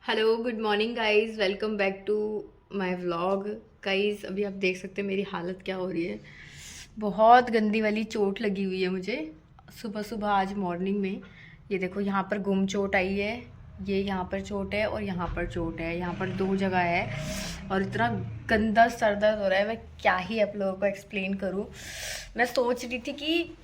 Hello good morning guys, welcome back to my vlog. Guys अभी आप देख सकते हैं मेरी हालत क्या हो रही है। बहुत गंदी वाली चोट लगी हुई है मुझे सुबह सुबह आज मॉर्निंग में। ये देखो यहाँ पर गुम चोट आई है, ये यहाँ पर चोट है और यहाँ पर चोट है, यहाँ पर दो जगह है और इतना गंदा सर दर्द हो रहा है। मैं क्या ही आप लोगों को एक्सप्लेन करूँ। मैं सोच रही थी कि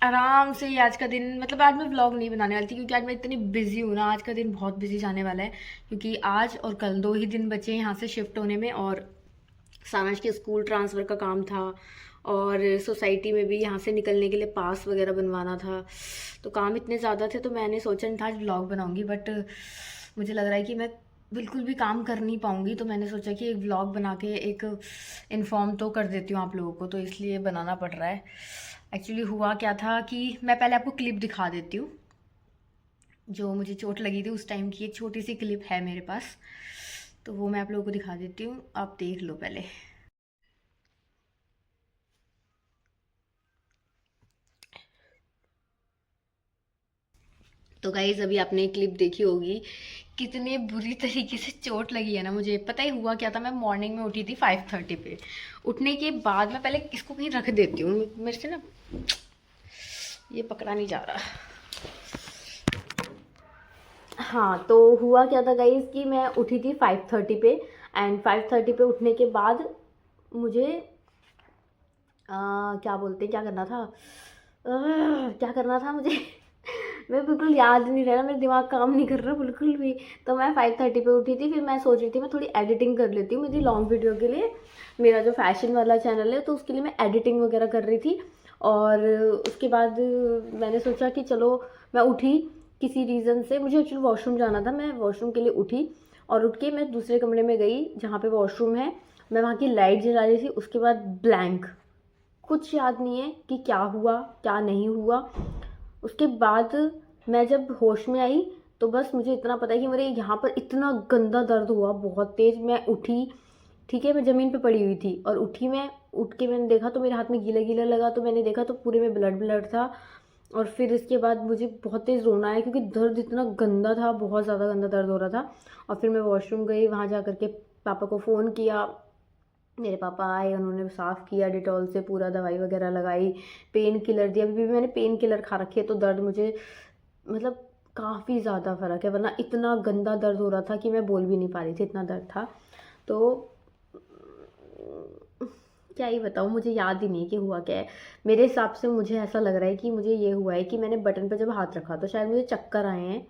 आराम से ही आज का दिन, मतलब आज मैं व्लॉग नहीं बनाने वाली थी क्योंकि आज मैं इतनी बिजी हूँ ना। आज का दिन बहुत बिजी जाने वाला है क्योंकि आज और कल दो ही दिन बचे हैं यहाँ से शिफ्ट होने में। और सानश के स्कूल ट्रांसफ़र का काम था और सोसाइटी में भी यहाँ से निकलने के लिए पास वगैरह बनवाना था। तो काम इतने ज़्यादा थे तो मैंने सोचा नहीं था आज व्लॉग बनाऊँगी, बट मुझे लग रहा है कि मैं बिल्कुल भी काम कर नहीं पाऊँगी। तो मैंने सोचा कि एक व्लॉग बना के एक इन्फॉर्म तो कर देती हूँ आप लोगों को, तो इसलिए बनाना पड़ रहा है। एक्चुअली हुआ क्या था कि मैं पहले आपको क्लिप दिखा देती हूँ। जो मुझे चोट लगी थी उस टाइम की एक छोटी सी क्लिप है मेरे पास, तो वो मैं आप लोगों को दिखा देती हूँ, आप देख लो पहले। तो गाइज अभी आपने क्लिप देखी होगी, कितने बुरी तरीके से चोट लगी है ना मुझे। पता ही हुआ क्या था, मैं मॉर्निंग में उठी थी 5:30 पे। उठने के बाद मैं पहले इसको कहीं रख देती हूँ, मेरे से ना ये पकड़ा नहीं जा रहा। हाँ, तो हुआ क्या था गाइज कि मैं उठी थी 5:30 पे। एंड 5:30 पे उठने के बाद मुझे क्या बोलते हैं, क्या करना था, क्या करना था मुझे मैं बिल्कुल याद नहीं रह रहा, मेरा दिमाग काम नहीं कर रहा बिल्कुल भी। तो मैं 5:30 पे उठी थी, फिर मैं सोच रही थी मैं थोड़ी एडिटिंग कर लेती हूँ मेरी लॉन्ग वीडियो के लिए। मेरा जो फैशन वाला चैनल है तो उसके लिए मैं एडिटिंग वगैरह कर रही थी। और उसके बाद मैंने सोचा कि चलो, मैं उठी किसी रीज़न से, मुझे एक्चुअली वॉशरूम जाना था, मैं वॉशरूम के लिए उठी और उठ के मैं दूसरे कमरे में गई जहाँ पे वॉशरूम है। मैं वहाँ की लाइट जला रही थी, उसके बाद ब्लैंक, कुछ याद नहीं है कि क्या हुआ क्या नहीं हुआ। उसके बाद मैं जब होश में आई तो बस मुझे इतना पता है कि मेरे यहाँ पर इतना गंदा दर्द हुआ, बहुत तेज़। मैं उठी, ठीक है, मैं ज़मीन पे पड़ी हुई थी और उठी, मैं उठ के मैंने देखा तो मेरे हाथ में गीला गीला लगा, तो मैंने देखा तो पूरे में ब्लड ब्लड था। और फिर इसके बाद मुझे बहुत तेज़ रोना आया क्योंकि दर्द इतना गंदा था, बहुत ज़्यादा गंदा दर्द हो रहा था। और फिर मैं वॉशरूम गई, वहाँ जा कर के पापा को फ़ोन किया। मेरे पापा आए, उन्होंने साफ़ किया डिटॉल से, पूरा दवाई वगैरह लगाई, पेन किलर दिया। अभी भी मैंने पेन किलर खा रखी है तो दर्द मुझे मतलब काफ़ी ज़्यादा फ़र्क है, वरना इतना गंदा दर्द हो रहा था कि मैं बोल भी नहीं पा रही थी, इतना दर्द था। तो क्या ही बताऊँ, मुझे याद ही नहीं है कि हुआ क्या है। मेरे हिसाब से मुझे ऐसा लग रहा है कि मुझे ये हुआ है कि मैंने बटन पर जब हाथ रखा तो शायद मुझे चक्कर आए हैं।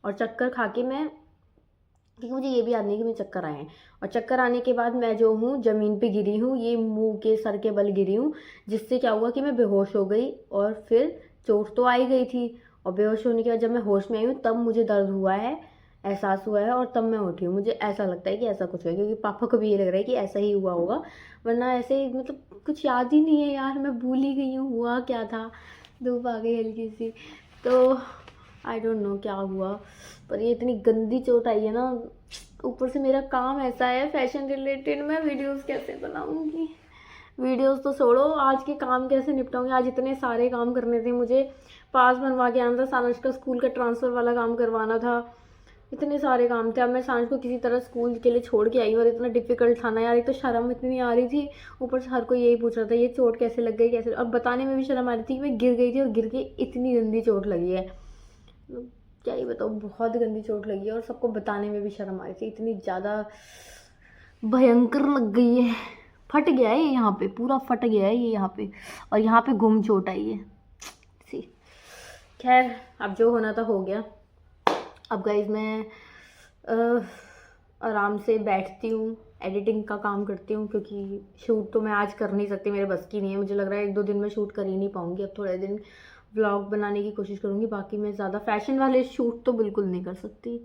और चक्कर खा के मैं, क्योंकि मुझे ये भी याद नहीं कि मुझे चक्कर आए हैं। और चक्कर आने के बाद मैं जो हूँ ज़मीन पे गिरी हूँ, ये मुंह के सर के बल गिरी हूँ, जिससे क्या हुआ कि मैं बेहोश हो गई। और फिर चोट तो आई गई थी, और बेहोश होने के बाद जब मैं होश में आई हूँ तब मुझे दर्द हुआ है, एहसास हुआ है, और तब मैं उठी हूँ। मुझे ऐसा लगता है कि ऐसा कुछ हुआ है, क्योंकि पापा को भी ये लग रहा है कि ऐसा ही हुआ होगा, वरना ऐसे मतलब कुछ याद ही नहीं है यार, मैं भूल ही गई हूँ हुआ क्या था। धूप आ गई हल्की सी, तो आई डोंट नो क्या हुआ। पर ये इतनी गंदी चोट आई है ना, ऊपर से मेरा काम ऐसा है फैशन रिलेटेड, मैं वीडियोस कैसे बनाऊंगी। वीडियोस तो छोड़ो, आज के काम कैसे निपटाऊंगी। आज इतने सारे काम करने थे मुझे, पास बनवा के आना था, सानस का स्कूल का ट्रांसफ़र वाला काम करवाना था, इतने सारे काम थे। अब मैं सानस को किसी तरह स्कूल के लिए छोड़ के आई हूँ और इतना डिफिकल्ट था ना यार, एक तो शर्म इतनी आ रही थी, ऊपर से हर कोई यही पूछ रहा था ये चोट कैसे लग गई कैसे, और बताने में भी शर्म आ रही थी कि मैं गिर गई थी और गिर के इतनी गंदी चोट लगी है। क्या ही बताऊँ, बहुत गंदी चोट लगी है और सबको बताने में भी शर्म आ रही थी, इतनी ज़्यादा भयंकर लग गई है। फट गया है ये, यहाँ पे पूरा फट गया है ये यहाँ पे, और यहाँ पे गुम चोट आई है सी। खैर, अब जो होना था हो गया। अब गाइज मैं आराम से बैठती हूँ, एडिटिंग का काम करती हूँ, क्योंकि शूट तो मैं आज कर नहीं सकती, मेरे बस की नहीं है। मुझे लग रहा है 1-2 दिन में शूट कर ही नहीं पाऊँगी, अब थोड़े दिन व्लॉग बनाने की कोशिश करूँगी। बाकी मैं ज़्यादा फैशन वाले शूट तो बिल्कुल नहीं कर सकती।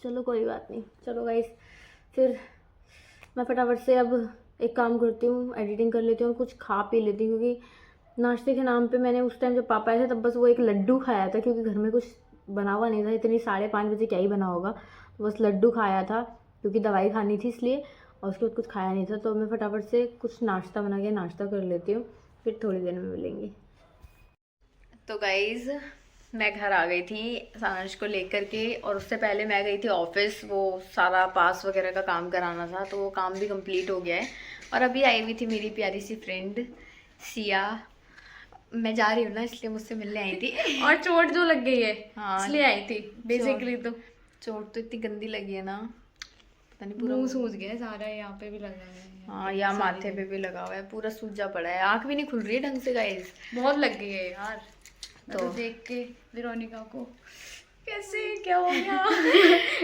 चलो कोई बात नहीं, चलो गाइस, फिर मैं फटाफट से अब एक काम करती हूँ, एडिटिंग कर लेती हूँ और कुछ खा पी लेती हूँ, क्योंकि नाश्ते के नाम पे मैंने उस टाइम जब पापा आए थे तब बस वो एक लड्डू खाया था, क्योंकि घर में कुछ बना हुआ नहीं था, इतनी 5:30 बजे क्या ही बना होगा। तो बस लड्डू खाया था क्योंकि दवाई खानी थी इसलिए, और उसके बाद कुछ खाया नहीं था। तो मैं फटाफट से कुछ नाश्ता बना के नाश्ता कर लेती हूँ, फिर थोड़ी देर में मिलेंगे। तो गाइज़ मैं घर आ गई थी सारांश को लेकर के, और उससे पहले मैं गई थी ऑफिस, वो सारा पास वगैरह का काम कराना था, तो वो काम भी कंप्लीट हो गया है। और अभी आई हुई थी मेरी प्यारी सी फ्रेंड सिया। मैं जा रही हूँ ना, इसलिए मुझसे मिलने आई थी। और चोट जो लग गई है, हाँ, इसलिए आई थी बेसिकली। तो चोट तो इतनी गंदी लगी है ना, पता नहीं, पूरा मुंह सूज गया है सारा, यहाँ पे भी लगा है। हाँ, या माथे पे भी लगा हुआ है, पूरा सूजा पड़ा है, आंख भी नहीं खुल रही है ढंग से गाइस। बहुत लग गई है यार। तो देख के वेरोनिका को कैसे क्या हो गया।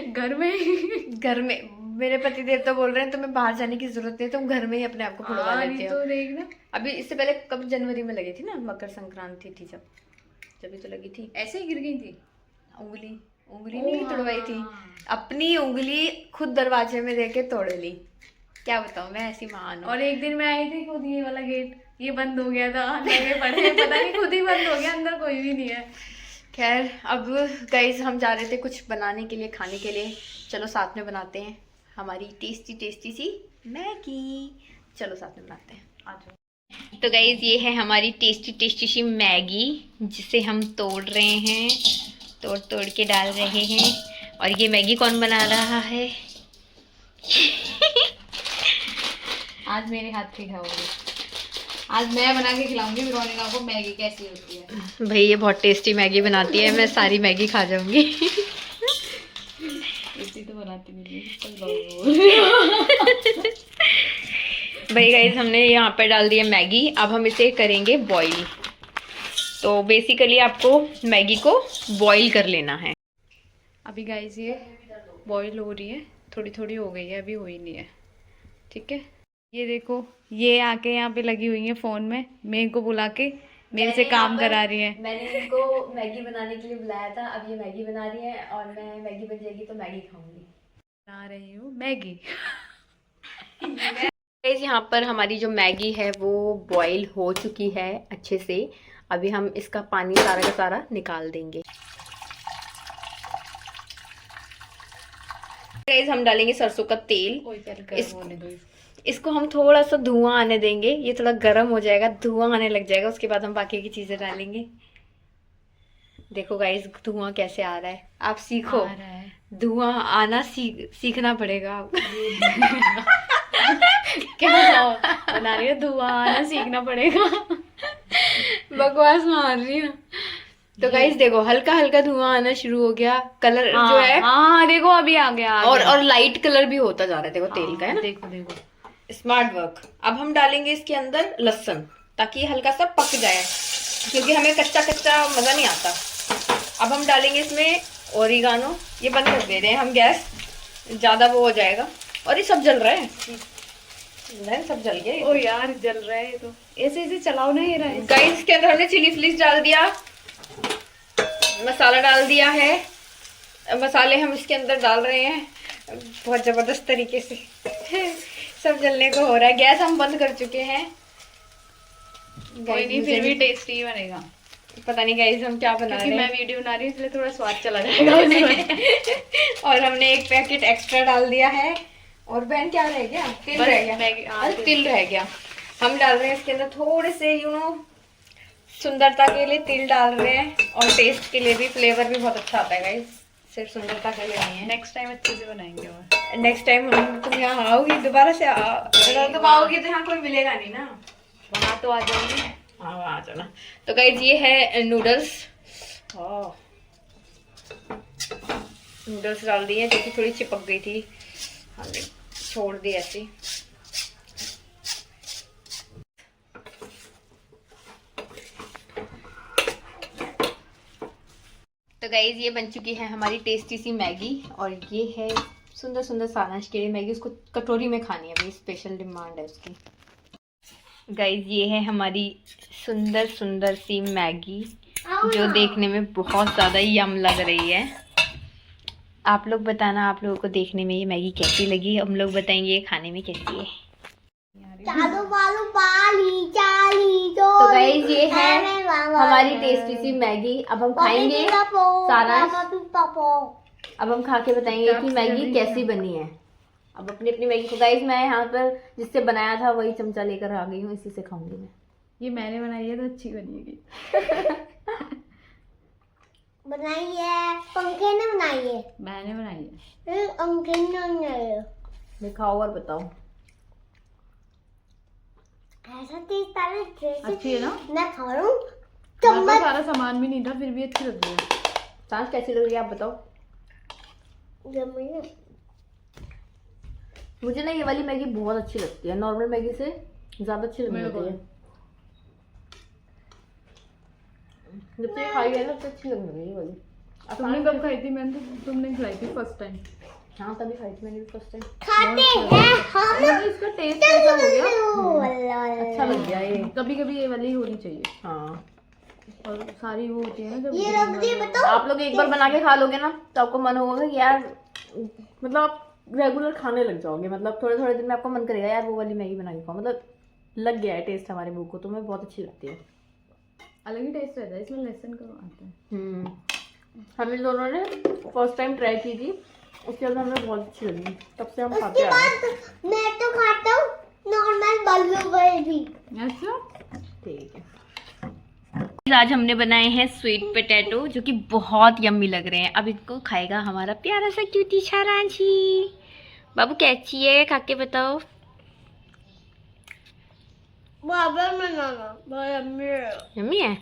घर में मेरे पतिदेव तो बोल रहे हैं तुम्हें बाहर जाने की जरूरत नहीं, तुम घर में ही अपने आप को खुलवा लेते हो। तो देखना, अभी इससे पहले कब जनवरी में लगी थी ना, मकर संक्रांति थी जब भी तो लगी थी। ऐसे ही गिर गई थी, उंगली नहीं तोड़वाई थी, अपनी उंगली खुद दरवाजे में देके तोड़ ली। क्या बताऊं, मैं ऐसी महान हूं। और एक दिन मैं आई थी, खुद ये वाला गेट ये बंद हो गया था, लगे पड़े पता नहीं खुद ही बंद हो गया, अंदर कोई भी नहीं है। खैर, अब गाइस हम जा रहे थे कुछ बनाने के लिए, खाने के लिए। चलो साथ में बनाते हैं हमारी टेस्टी सी मैगी। चलो साथ में बनाते हैं, आ जाओ। तो गाइस ये है हमारी टेस्टी सी मैगी, जिसे हम तोड़ रहे हैं, तोड़ के डाल रहे हैं। और ये मैगी कौन बना रहा है? आज मेरे हाथ की खाओगे, आज मैं बना के खिलाऊंगी वेरोनिका को मैगी कैसी होती है। भाई ये बहुत टेस्टी मैगी बनाती है, मैं सारी मैगी खा जाऊंगी। इसी तो बनाती नहीं। भाई गाइस हमने यहाँ पे डाल दिया मैगी, अब हम इसे करेंगे बॉईल। तो बेसिकली आपको मैगी को बॉईल कर लेना है। अभी गाइस ये बॉईल हो रही है, थोड़ी थोड़ी हो गई है, अभी हुई नहीं है, ठीक है। ये देखो, ये आके यहाँ पे लगी हुई है फोन में, मेरे को बुला के मेरे से काम करा रही है। मैंने इनको मैगी बनाने के लिए बुलाया था, अब ये मैगी बना रही है, और मैं मैगी बन जाएगी तो मैगी खाऊंगी। बना रही हूँ मैगी। यहाँ पर हमारी जो मैगी है वो बॉईल हो चुकी है अच्छे से। अभी हम इसका पानी सारा का सारा निकाल देंगे। हम डालेंगे सरसों का तेल। इसको हम थोड़ा सा धुआं आने देंगे, ये थोड़ा गर्म हो जाएगा, धुआं आने लग जाएगा, उसके बाद हम बाकी की चीजें डालेंगे। देखो गाइस धुआं कैसे आ रहा है, आप सीखो, धुआं आना सीखना पड़ेगा। क्या बना रही है, धुआं आना सीखना पड़ेगा। बकवास मार रही हूँ। तो गाइस देखो हल्का हल्का धुआं आना शुरू हो गया, कलर जो है हाँ देखो अभी आ गया, और लाइट कलर भी होता जा रहा है, देखो तेल का है ना। देखो स्मार्ट वर्क। अब हम डालेंगे इसके अंदर लहसुन, ताकि ये हल्का सा पक जाए, क्योंकि हमें कच्चा मजा नहीं आता। अब हम डालेंगे इसमें ओरिगानो। ये बंद कर दे रहे हैं हम गैस, ज्यादा वो हो जाएगा। और ये सब जल रहा है, सब जल गया। ओ यार जल रहा है, तो ऐसे चलाओ ना ये रहा। गाइस इसके अंदर हमने चिली फ्लेक्स डाल दिया, मसाला डाल दिया है, मसाले हम इसके अंदर डाल रहे हैं बहुत जबरदस्त तरीके से। सब जलने को हो रहा है, गैस हम बंद कर चुके हैं। कोई नहीं, फिर भी टेस्टी बनेगा। पता नहीं गाइस हम क्या बना रहे हैं, मैं वीडियो बना रही हूँ इसलिए थोड़ा स्वाद चला जाएगा उसमें। और हमने एक पैकेट एक्स्ट्रा डाल दिया है। और बहन क्या रह गया? तिल रह गया, तिल रह गया। हम डाल रहे हैं इसके अंदर थोड़े से सुंदरता के लिए तिल डाल रहे हैं, और टेस्ट के लिए भी, फ्लेवर भी बहुत अच्छा आता है गाइस, सिर्फ सुंदरता के लिए नहीं है। नेक्स्ट टाइम अच्छे से बनाएंगे। और नेक्स्ट टाइम तुम यहाँ आओगी दोबारा से, अगर तुम आओगी तो यहाँ कोई मिलेगा नहीं ना, वहाँ तो आ जाओगी। हाँ वहाँ आ जाना। तो गाइस ये है नूडल्स, नूडल्स डाल दिए जो कि थोड़ी चिपक गई थी, हमने छोड़ दी ऐसी। तो गाइज ये बन चुकी है हमारी टेस्टी सी मैगी, और ये है सुंदर सारांश के लिए मैगी, उसको कटोरी में खानी है, भाई स्पेशल डिमांड है उसकी। गाइज ये है हमारी सुंदर सी मैगी, जो देखने में बहुत ज़्यादा यम लग रही है। आप लोग बताना आप लोगों को देखने में ये मैगी कैसी लगी, हम लोग बताएंगे ये खाने में कैसी है। तो गाइस ये है हमारी टेस्टी सी मैगी, अब हम खाएंगे सारांश, अब हम खा के बताएंगे कि मैगी कैसी बनी है। अब अपनी अपनी मैगी को गाइस मैं यहाँ पर जिससे बनाया था वही चमचा लेकर आ गई हूँ, इसी से खाऊंगी मैं। ये मैंने बनाई है तो अच्छी बनेगी। बनाई है, पंखे ने बनाई है, मैंने बनाई है। अंकल ने बनाई है। दिखाओ और बताओ। ऐसा टेस्ट आ रहा है जैसे अच्छी है ना? मैं खा रहा हूँ हमारे पास चम्मच। सारा सामान भी नहीं था, फिर भी अच्छी लग रही है। सांस कैसी लग रही है आप बताओ। यम्मी है। मुझे ना ये वाली मैगी बहुत अच्छी लगती है, नॉर्मल मैगी से ज़्यादा अच्छी लगने मेरे को लगती है। जब से खाई है ना सबसे अच्छी लगने लगी ये वाली। अब तुमने कब खाई थी? मैंने तो तुमने खिलाई थी फर्स्ट टाइम। हाँ तभी खाई थी मैंने भी फर्स्ट टाइम। खाते हैं हम। इसका टेस्ट कैसा हो गया? अच्छा लग गया ये। कभी कभी ये वाली होनी चाहिए, हाँ और सारी वो होती है ना जब ये green रख दी वाली। बताओ। आप लोग एक बार बना के खा लोगे ना तो आपको मन होगा कि यार मतलब आप रेगुलर खाने लग जाओगे। मतलब थोड़े थोड़े दिन में आपको मन करेगा यार वो वाली मैगी बना के खाओ। मतलब लग गया है टेस्ट हमारे मुंह को, तो हमें बहुत अच्छी लगती है। अलग ही टेस्ट रहता है इसमें, लहसुन का आता है। हम इन दोनों ने फर्स्ट टाइम ट्राई की थी, उसके बाद हमें बहुत अच्छी लगी, तब से हम खाते उसके आ रहे हैं। बाद मैं तो खाता हूँ नॉर्मल बल्लू भी। अच्छा, ठीक है। आज हमने बनाए हैं स्वीट पोटैटो जो कि बहुत यम्मी लग रहे हैं। अब इनको खाएगा हमारा प्यारा सा क्यूटी सा रांची। बाबू कैसी है, खा के बताओ। बाबा बनाना बहुत यम्मी है। यम्मी है।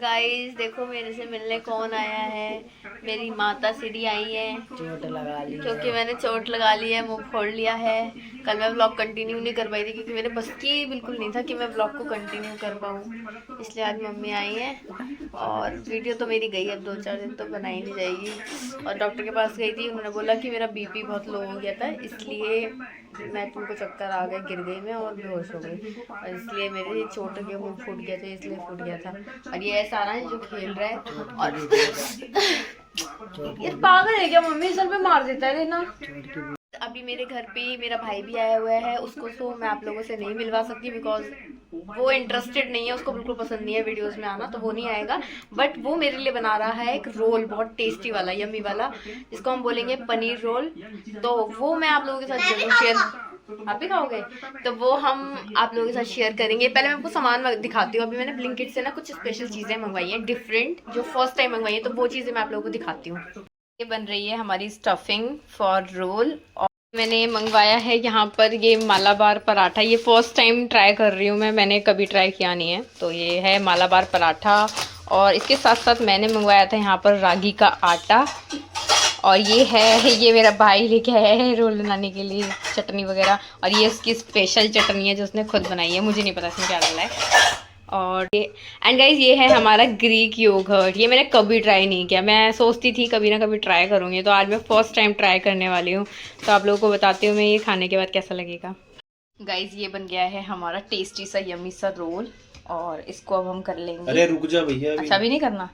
गाइस देखो मेरे से मिलने कौन आया है। मेरी माता श्री आई है। चोट लगा ली क्योंकि मैंने चोट लगा ली है, मुंह फोड़ लिया है। कल मैं ब्लॉग कंटिन्यू नहीं कर पाई थी क्योंकि मेरे बस की बिल्कुल नहीं था कि मैं ब्लॉग को कंटिन्यू कर पाऊँ, इसलिए आज मम्मी आई है। और वीडियो तो मेरी गई, अब 2-4 दिन तो बनाई नहीं जाएगी। और डॉक्टर के पास गई थी, उन्होंने बोला कि मेरा बीपी बहुत लो हो गया था, इसलिए मैं तुमको चक्कर आ गए, गिर गई मैं और बेहोश हो गई, और इसलिए मेरे चोट के मुंह फूट गया था, इसलिए फूट गया था। और ये ऐसा रहा है जो खेल रहा है और ये पागल है क्या मम्मी, सर पे मार देता है ना। अभी मेरे घर पे मेरा भाई भी आया हुआ है, उसको तो मैं आप लोगों से नहीं मिलवा सकती बिकॉज वो इंटरेस्टेड नहीं है, उसको बिल्कुल पसंद नहीं है वीडियोस में आना, तो वो नहीं आएगा। बट वो मेरे लिए बना रहा है एक रोल, बहुत टेस्टी वाला, यम्मी वाला, जिसको हम बोलेंगे पनीर रोल। तो वो मैं आप लोगों के साथ जरूर शेयर, आप भी खाओगे तो वो हम आप लोगों के साथ शेयर करेंगे। पहले मैं आपको सामान दिखाती हूँ। अभी मैंने ब्लिंकिट से ना कुछ स्पेशल चीज़ें मंगवाई हैं, डिफरेंट, जो फर्स्ट टाइम मंगवाई है, तो वो चीज़ें मैं आप लोगों को दिखाती हूँ। ये बन रही है हमारी स्टफिंग फॉर रोल, और मैंने मंगवाया है यहाँ पर ये मालाबार पराठा। ये फर्स्ट टाइम ट्राई कर रही हूँ मैंने कभी ट्राई किया नहीं है, तो ये है मालाबार पराठा। और इसके साथ साथ मैंने मंगवाया था यहाँ पर रागी का आटा, और ये मेरा भाई लेके आया है रोल बनाने के लिए, चटनी वगैरह। और ये उसकी स्पेशल चटनी है जो उसने खुद बनाई है, मुझे नहीं पता इसमें क्या डाला है। और ये एंड गाइज ये है हमारा ग्रीक योगर्ट। ये मैंने कभी ट्राई नहीं किया, मैं सोचती थी कभी ना कभी ट्राई करूँगी, तो आज मैं फर्स्ट टाइम ट्राई करने वाली हूँ। तो आप लोगों को बताती हूँ मैं ये खाने के बाद कैसा लगेगा। गाइज ये बन गया है हमारा टेस्टी सा यम्मी सा रोल, और इसको अब हम कर लेंगे। अरे रुक जा भैया, अच्छा अभी नहीं करना।